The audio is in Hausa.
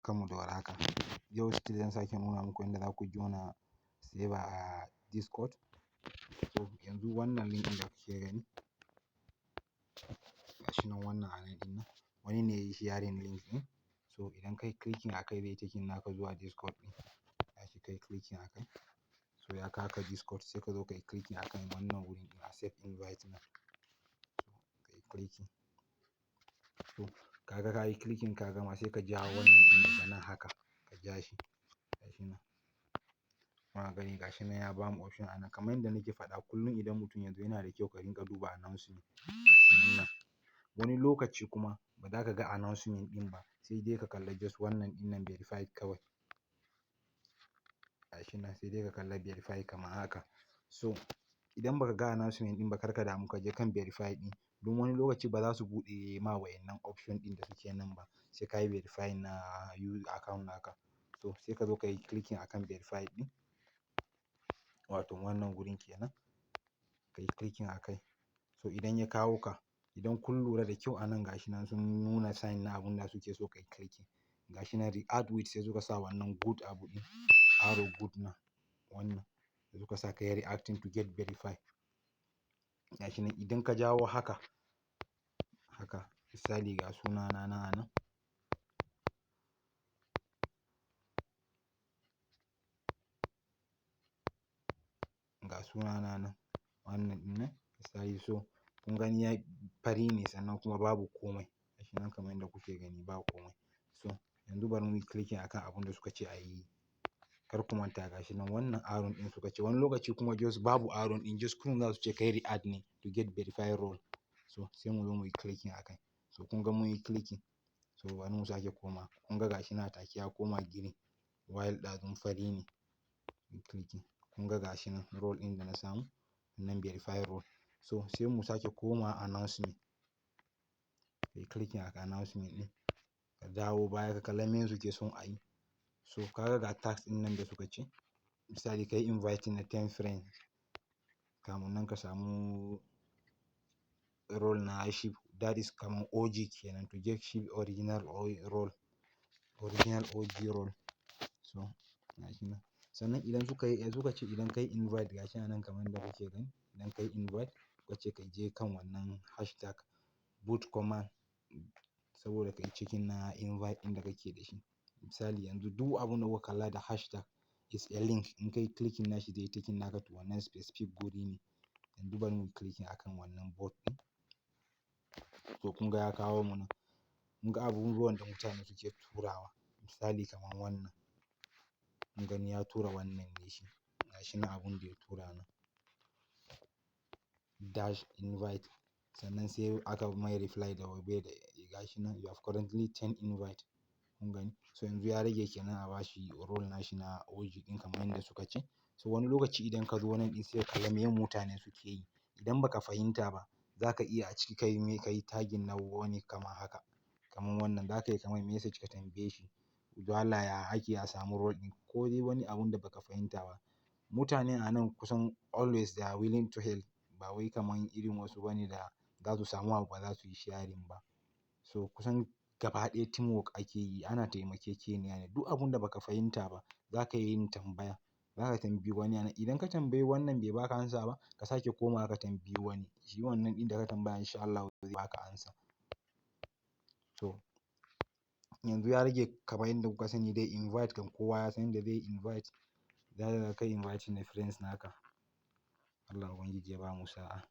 Barkanmu da warhaka. Yau still zan sake nuna muku yadda za ku jona server a Discord. So yanzu wannan link ɗin da kuke gani, gashi nan wannan a nan ɗin nan, wani ne yayi sharing link ɗin. So idan kai clicking akai zai taking naka zuwa Discord ɗin. Gashi kai clicking akai, so ya kawo ka Discord, sai ka zo kai clicking akan wannan wurin ɗin accept invite nan. So kai clicking. So kaga ka yi clicking ka gama, sai ka jawo wannan ɗin daga nan haka, ka ja shi. Gashi nan. Kuna gani gashi nan ya bamu option a nan. Kamar yadda nake faɗa kullum idan mutum ya zo yana da kyau ka rinƙa duba announcement. Gashi nan. Wani lokaci kuma ba za ka ga announcement ɗin ba, sai dai ka kalla just wannan ɗin nan verified kawai. Gashi nan sai dai ka kalla verified kamar haka. So idan baka ga announcement ɗin ba kar ka damu, ka je kan verified ɗin. Don wani lokaci ba za su buɗe ma wa'innan option ɗin da suke nan ba, sai ka yi verify na user account naka. So sai ka zo ka yi clicking akan verified ɗin, wato wannan gurin kenan. Ka yi clicking akai. So idan ya kawo ka, idan kun lura da kyau a nan gashi nan sun nuna sign na abun da suke so ka yi clicking. Gashi nan react with, sai suka sa wannan good abu ɗin, arrow good nan wannan. Sai suka sa ka yi reacting to get verified. Gashi nan idan ka jawo haka, haka misali ga sunana nan a nan. Ga sunana nan wannan ɗin nan misali. So kun gani ya fari ne sannan kuma babu komai. Gashi nan kamar yadda kuke gani ba komai. So yanzu bari muyi clicking akan abun da suka ce a yi. Kar ku manta gashi nan wannan arrow ɗin suka ce. Wani lokaci kuma just babu arrow ɗin, just kurum za su ce ka yi react ne to get verified role. So sai mu zo muyi clicking akai. So kun ga mun yi clicking. So bari mu sake koma. Kun ga gashi nan take ya koma green while ɗazun fari ne. Clicking. Kun ga gashi nan role ɗin da na samu, wannan verified role. So sai mu sake koma announcement. Kai clicking akan announcement ɗin. Ka dawo baya ka kalla me suke son a yi. So ka ga ga task ɗin nan da suka ce. Misali ka yi inviting na 10 friends. Kamun nan ka samu role na ship, that is kamar OG kenan, to get ship original role, original OG role. So gashi nan. Sannan idan suka ce idan ka yi invite gashi nan kamar yadda kuke gani. Idan ka yi invite suka ce ka je kan wannan hashtag boot command, saboda ka yi checking na invite ɗin da kake da shi. Misali yanzu duk abun da kuka kalla da hashtag is a link. In ka yi clicking nashi zai taking naka to wannan specific guri ne. Yanzu bari muyi clicking akan wannan bot ɗin. So kun ga ya kawo mu nan. Kun ga abubuwan da mutane suke turawa. Misali kamar wannan. Kun gani ya tura wannan ne shi. Gashi nan abun da ya tura nan. Dash invite. Sannan sai aka mai reply da bai da gashi nan you have currently 10 invite. Kun gani. So yanzu ya rage kenan a bashi role nashi na OG ɗin kamar yadda suka ce. So wani lokaci idan ka zo nan ɗin sai ka kalla me mutane suke yi. Idan baka fahimta ba, za ka iya a ciki ka yi tagging na wani kamar haka. Kamar wannan za ka yi kamar message ka tambaye shi. Don Allah ya ake a samu role ɗin, ko dai wani abun da baka fahimta ba. Mutane a nan kusan always they are willing to help. Ba wai kamar irin wasu bane da za su samu abu ba za su yi sharing ba. So kusan gaba ɗaya teamwork ake yi, ana taimakekeniya ne. Duk abun da baka fahimta ba za ka iya yin tambaya. Za ka tambayi wani a nan. Idan ka tambayi wannan bai baka amsa ba, ka sake komawa ka tambayi wani. Shi wannan ɗin da ka tambaya in sha Allah zai baka amsa. So yanzu ya rage kamar yadda kuka sani dai invite kan kowa ya san yadda zai invite. Za ka kai inviting na friends naka. Allah ubangiji ya bamu sa'a.